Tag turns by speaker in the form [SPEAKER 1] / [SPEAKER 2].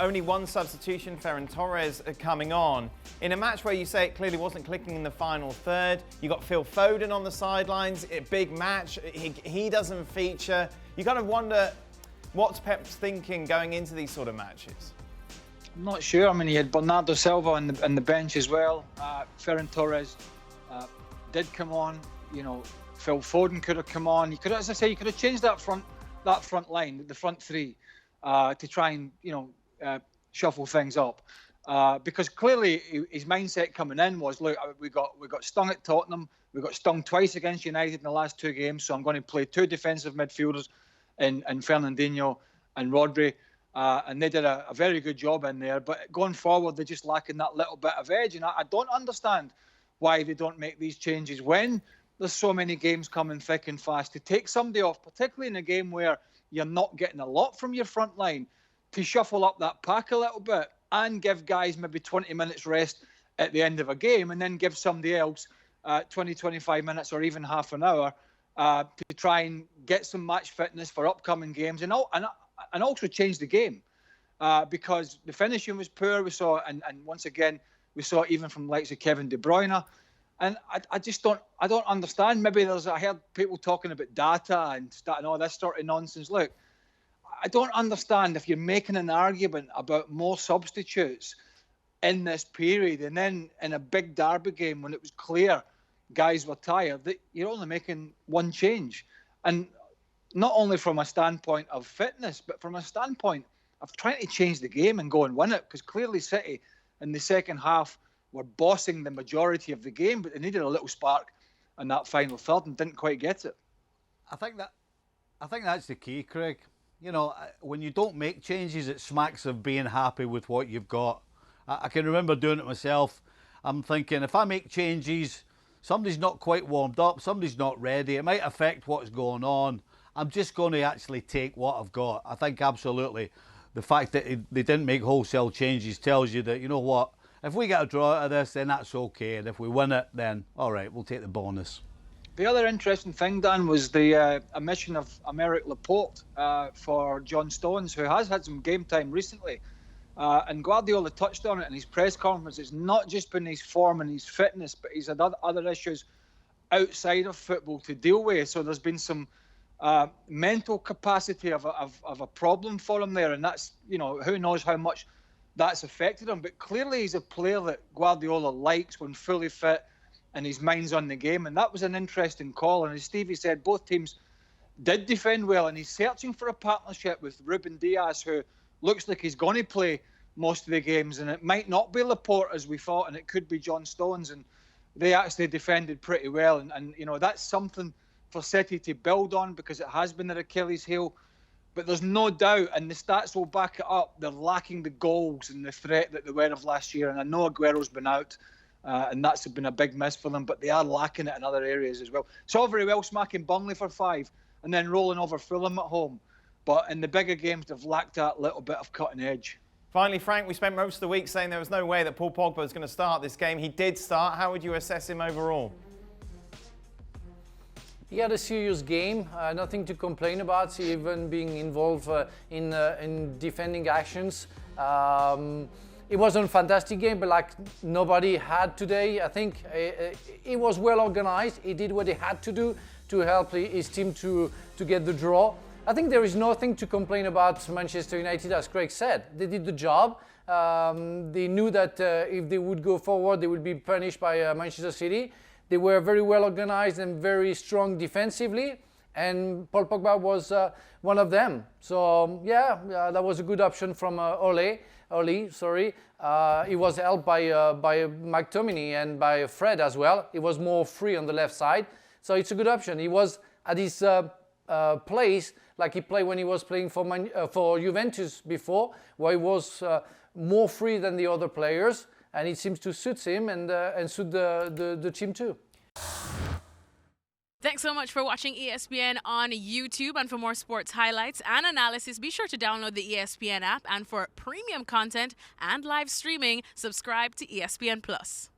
[SPEAKER 1] Only one substitution, Ferran Torres, coming on. In a match where you say it clearly wasn't clicking in the final third, you got Phil Foden on the sidelines, a big match, he doesn't feature. You kind of wonder what's Pep's thinking going into these sort of matches.
[SPEAKER 2] I'm not sure. I mean, he had Bernardo Silva on the bench as well. Ferran Torres did come on. You know, Phil Foden could have come on. You could, as I say, you could have changed that front line, the front three, to try and shuffle things up. Because clearly his mindset coming in was, look, we got stung at Tottenham. We got stung twice against United in the last 2 games. So I'm going to play 2 defensive midfielders in Fernandinho and Rodri. And they did a very good job in there. But going forward, they're just lacking that little bit of edge. And I don't understand why they don't make these changes when there's so many games coming thick and fast. To take somebody off, particularly in a game where you're not getting a lot from your front line, to shuffle up that pack a little bit and give guys maybe 20 minutes rest at the end of a game, and then give somebody else 20, 25 minutes or even half an hour to try and get some match fitness for upcoming games, and also change the game, because the finishing was poor. We saw, and once again, we saw it even from the likes of Kevin De Bruyne. And I don't understand. Maybe I heard people talking about data and starting all this sort of nonsense. Look, I don't understand if you're making an argument about more substitutes in this period, and then in a big derby game when it was clear guys were tired, that you're only making one change. And not only from a standpoint of fitness, but from a standpoint of trying to change the game and go and win it, because clearly City in the second half were bossing the majority of the game, but they needed a little spark in that final third and didn't quite get it.
[SPEAKER 3] I think that's the key, Craig. You know, when you don't make changes, it smacks of being happy with what you've got. I can remember doing it myself. I'm thinking, if I make changes, somebody's not quite warmed up, somebody's not ready, it might affect what's going on. I'm just going to actually take what I've got. I think absolutely the fact that they didn't make wholesale changes tells you that, you know what, if we get a draw out of this, then that's okay. And if we win it, then all right, we'll take the bonus.
[SPEAKER 2] The other interesting thing, Dan, was the omission of Aymeric Laporte for John Stones, who has had some game time recently. And Guardiola touched on it in his press conference. It's not just been his form and his fitness, but he's had other issues outside of football to deal with. So there's been some mental capacity of a problem for him there. And that's, you know, who knows how much that's affected him. But clearly he's a player that Guardiola likes when fully fit and his mind's on the game. And that was an interesting call. And as Stevie said, both teams did defend well. And he's searching for a partnership with Ruben Dias, who looks like he's going to play most of the games. And it might not be Laporte as we thought, and it could be John Stones. And they actually defended pretty well. And you know, that's something for City to build on, because it has been their Achilles heel. But there's no doubt, and the stats will back it up, they're lacking the goals and the threat that they were of last year. And I know Aguero's been out, and that's been a big miss for them, but they are lacking it in other areas as well. It's all very well smacking Burnley for 5 and then rolling over Fulham at home. But in the bigger games, they've lacked that little bit of cutting edge.
[SPEAKER 1] Finally, Frank, we spent most of the week saying there was no way that Paul Pogba was going to start this game. He did start. How would you assess him overall?
[SPEAKER 4] He had a serious game, nothing to complain about, even being involved in defending actions. It wasn't a fantastic game, but like nobody had today. I think it was well organized. He did what he had to do to help his team to get the draw. I think there is nothing to complain about Manchester United, as Craig said. They did the job. They knew that if they would go forward, they would be punished by Manchester City. They were very well organized and very strong defensively, and Paul Pogba was one of them. So yeah, that was a good option from Ole. He was helped by McTominay and by Fred as well. He was more free on the left side, so it's a good option. He was at his place like he played when he was playing for Juventus before, where he was more free than the other players. And it seems to suit him and suit the team too.
[SPEAKER 5] Thanks so much for watching ESPN on YouTube. And for more sports highlights and analysis, be sure to download the ESPN app. And for premium content and live streaming, subscribe to ESPN Plus.